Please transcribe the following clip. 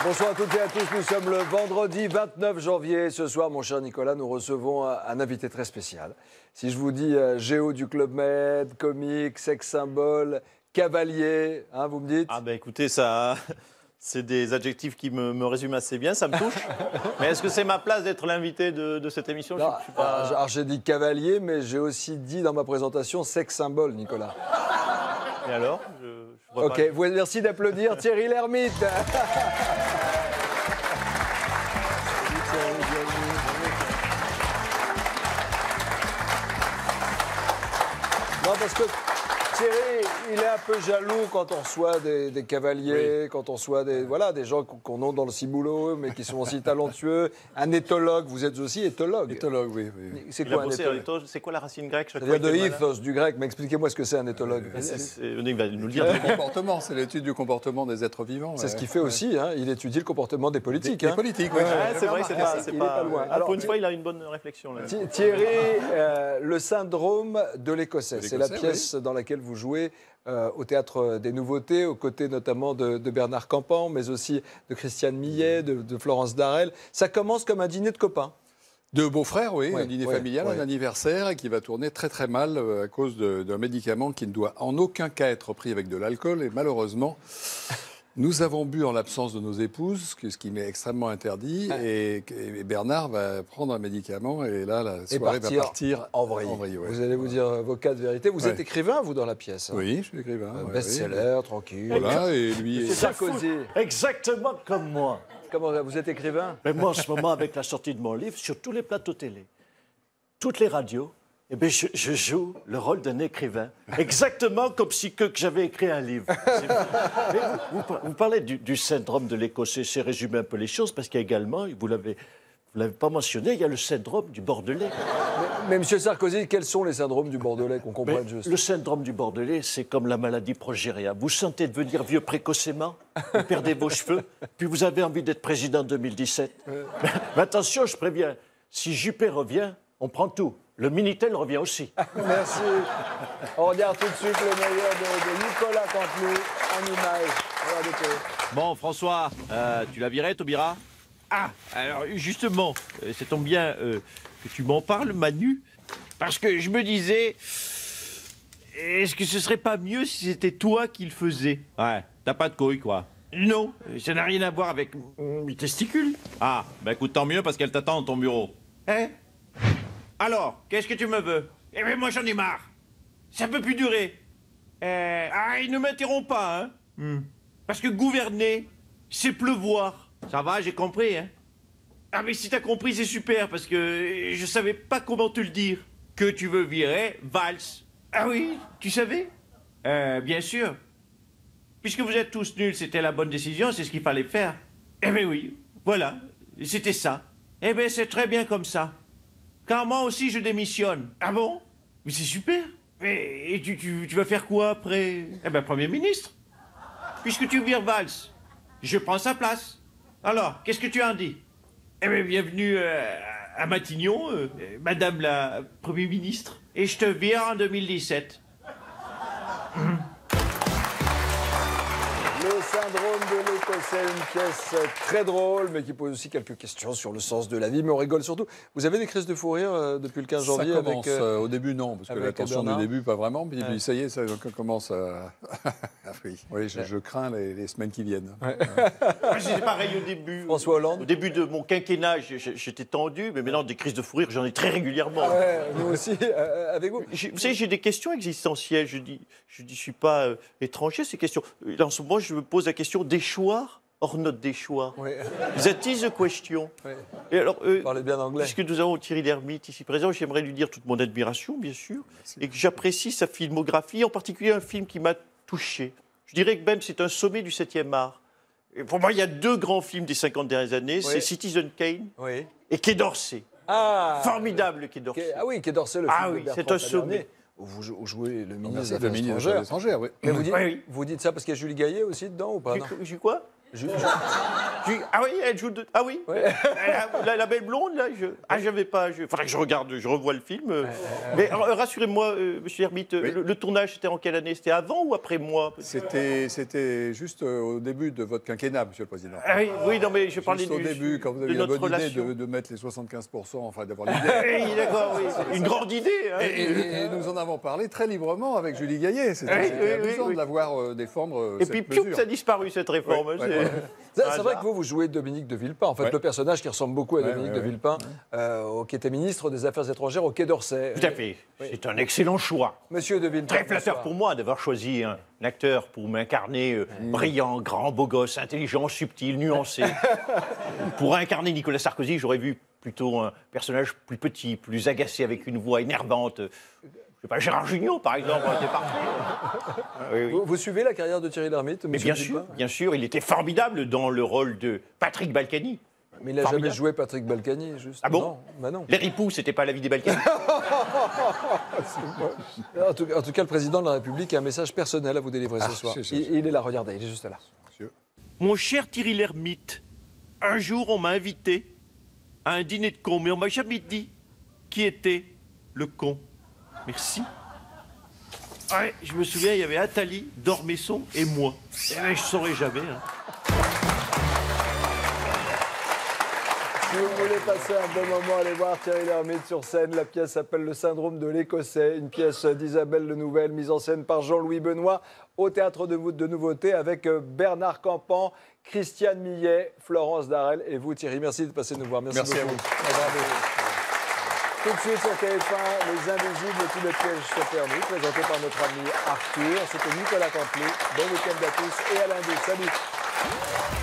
Bonsoir à toutes et à tous, nous sommes le vendredi 29 janvier. Ce soir, mon cher Nicolas, nous recevons un invité très spécial. Si je vous dis géo du Club Med, comique, sex symbole, cavalier, hein, vous me dites? Ah ben écoutez, ça, c'est des adjectifs qui me résument assez bien, ça me touche. Mais est-ce que c'est ma place d'être l'invité de cette émission? Non, je suis pas... alors j'ai dit cavalier, mais j'ai aussi dit dans ma présentation sex symbole, Nicolas. Et alors je vois Ok, merci d'applaudir Thierry Lhermitte. Non, parce que Thierry, il est un peu jaloux quand on reçoit des cavaliers, oui. Quand on reçoit des gens qu'on a dans le ciboulot, mais qui sont aussi talentueux. Un éthologue, vous êtes aussi éthologue. Éthologue, oui. C'est quoi un éthologue? C'est quoi la racine grecque? Ça vient de ethos, du grec, mais expliquez-moi ce que c'est un éthologue. Il va nous le dire. Le comportement, c'est l'étude du comportement des êtres vivants. C'est ce qu'il fait aussi, hein. Il étudie le comportement des politiques. Des politiques, oui. C'est vrai, c'est pas loin. Alors, pour une fois, il a une bonne réflexion. Là. Thierry, le syndrome de l'Écossais, c'est la pièce dans laquelle vous jouez au Théâtre des Nouveautés, aux côtés notamment de Bernard Campan, mais aussi de Christiane Millet, de Florence Darel. Ça commence comme un dîner de copains. De beaux-frères, oui, un dîner familial, un anniversaire, et qui va tourner très très mal à cause d'un médicament qui ne doit en aucun cas être pris avec de l'alcool. Et malheureusement, nous avons bu en l'absence de nos épouses, ce qui m'est extrêmement interdit. Et Bernard va prendre un médicament, et là, la soirée va partir en vrille. Ouais. Vous allez vous dire vos cas de vérité. Vous êtes écrivain, vous, dans la pièce? Oui, je suis écrivain. Best-seller, tranquille. Voilà, et lui... Sarkozy. Exactement comme moi. Comment vous êtes écrivain? Mais moi, en ce moment, avec la sortie de mon livre, sur tous les plateaux télé, toutes les radios, eh bien, je joue le rôle d'un écrivain, exactement comme si que j'avais écrit un livre. Mais vous parlez du syndrome de l'Écossais, c'est résumer un peu les choses, parce qu'il y a également, vous l'avez pas mentionné, il y a le syndrome du Bordelais. Mais M. Sarkozy, quels sont les syndromes du Bordelais, qu'on comprenne juste? Le syndrome du Bordelais, c'est comme la maladie progéria. Vous sentez devenir vieux précocement, vous perdez vos cheveux, puis vous avez envie d'être président en 2017. Mais attention, je préviens, si Juppé revient, on prend tout. Le Minitel revient aussi. Merci. On regarde tout de suite le meilleur de Nicolas Canteloup en image. Regardez. Bon, François, tu l'as viré, Taubira? Ah, alors justement, ça tombe bien que tu m'en parles, Manu, parce que je me disais, est-ce que ce serait pas mieux si c'était toi qui le faisais? Ouais, t'as pas de couilles, quoi. Non, ça n'a rien à voir avec mes testicules. Ah, bah écoute, tant mieux, parce qu'elle t'attend dans ton bureau. Hein? Alors, qu'est-ce que tu me veux? Eh bien, moi, j'en ai marre. Ça peut plus durer. Ne m'interromps pas, hein. Parce que gouverner, c'est pleuvoir. Ça va, j'ai compris, hein. Ah, mais si t'as compris, c'est super, parce que je savais pas comment te le dire. Que tu veux virer Valls. Ah oui, tu savais? Bien sûr. Puisque vous êtes tous nuls, c'était la bonne décision, c'est ce qu'il fallait faire. Eh bien oui, voilà, c'était ça. Eh bien, c'est très bien comme ça. Car moi aussi, je démissionne. Ah bon? Mais c'est super. Et tu vas faire quoi après? Eh bien, Premier ministre. Puisque tu vires Valls, je prends sa place. Alors, qu'est-ce que tu en dis? Eh bien, bienvenue à Matignon, Madame la Premier ministre. Et je te vire en 2017. Le syndrome de l'Écossais, une pièce très drôle, mais qui pose aussi quelques questions sur le sens de la vie, mais on rigole surtout. Vous avez des crises de fou rire depuis le 15 janvier? Ça commence, au début non, parce que la tension du début, pas vraiment, puis ça y est, ça commence à... oui, je crains les semaines qui viennent. Moi, c'est pareil au début. François Hollande? Au début de mon quinquennat, j'étais tendu, mais maintenant, des crises de fou rire, j'en ai très régulièrement. Nous aussi, avec vous. Vous savez, j'ai des questions existentielles, je suis pas étranger, ces questions. En ce moment, je me pose la question d'échoir hors note d'échoir. Oui. That is the question. Oui. Et alors, parlez bien anglais. Puisque nous avons Thierry Lhermitte ici présent, j'aimerais lui dire toute mon admiration, bien sûr, et que j'apprécie sa filmographie, en particulier un film qui m'a touché. Je dirais que même c'est un sommet du 7e art. Et pour moi, il y a deux grands films des 50 dernières années, c'est Citizen Kane et Quai d'Orsay. Ah, formidable Quai d'Orsay. Ah oui, Quai d'Orsay, le film de Bertrand c'est un sommet. Vous jouez le ministre des Affaires étrangères, oui. Mais vous dites ça parce qu'il y a Julie Gaillet aussi dedans ou pas? Quoi? Ah oui, elle joue de... Ah oui, la belle blonde, là, j'avais pas... Faudrait que je regarde, je revois le film. Mais rassurez-moi, monsieur Hermite, le tournage, c'était en quelle année? C'était avant ou après moi? C'était juste au début de votre quinquennat, monsieur le Président. Ah oui, non, mais je parlais juste au début, quand vous avez eu la bonne idée de mettre les 75%, enfin d'avoir l'idée. Oui, d'accord, oui. Une grande idée. Hein. Et nous en avons parlé très librement avec Julie Gaillet. C'était amusant de la voir défendre cette mesure. Et puis, ça a disparu, cette réforme. C'est vrai que vous jouez Dominique de Villepin, en fait, le personnage qui ressemble beaucoup à Dominique de Villepin, qui était ministre des Affaires étrangères au Quai d'Orsay. Tout à fait. C'est un excellent choix. Monsieur de Villepin. Très flatteur pour moi d'avoir choisi un acteur pour m'incarner brillant, grand, beau gosse, intelligent, subtil, nuancé. Pour incarner Nicolas Sarkozy, j'aurais vu plutôt un personnage plus petit, plus agacé, avec une voix énervante. Je sais pas, Gérard Jugnot, par exemple, était parfait. Vous suivez la carrière de Thierry Lhermitte, monsieur bien sûr, il était formidable dans le rôle de Patrick Balkany. Mais il n'a jamais joué Patrick Balkany, juste. Ah bon? Non, bah non. Les ripoux, c'était pas la vie des Balkany. En tout cas, le président de la République a un message personnel à vous délivrer ce soir. Il est là, regardez, il est juste là. Monsieur. Mon cher Thierry Lhermitte, un jour, on m'a invité à un dîner de cons, mais on m'a jamais dit qui était le con. Merci. Ouais, je me souviens, il y avait Attali, Dormesson et moi. Et je ne saurais jamais. Hein. Si vous voulez passer un bon moment, allez voir Thierry Lhermitte sur scène. La pièce s'appelle Le syndrome de l'Écossais, une pièce d'Isabelle Lenouvel, mise en scène par Jean-Louis Benoît, au Théâtre de Nouveautés, avec Bernard Campan, Christiane Millet, Florence Darel et vous, Thierry. Merci de passer nous voir. Merci beaucoup. À vous. Tout de suite sur TF1, Les Invisibles, tous les pièges sont permis, présenté par notre ami Arthur. C'était Nicolas Canteloup. Bon week-end à tous et à lundi. Salut.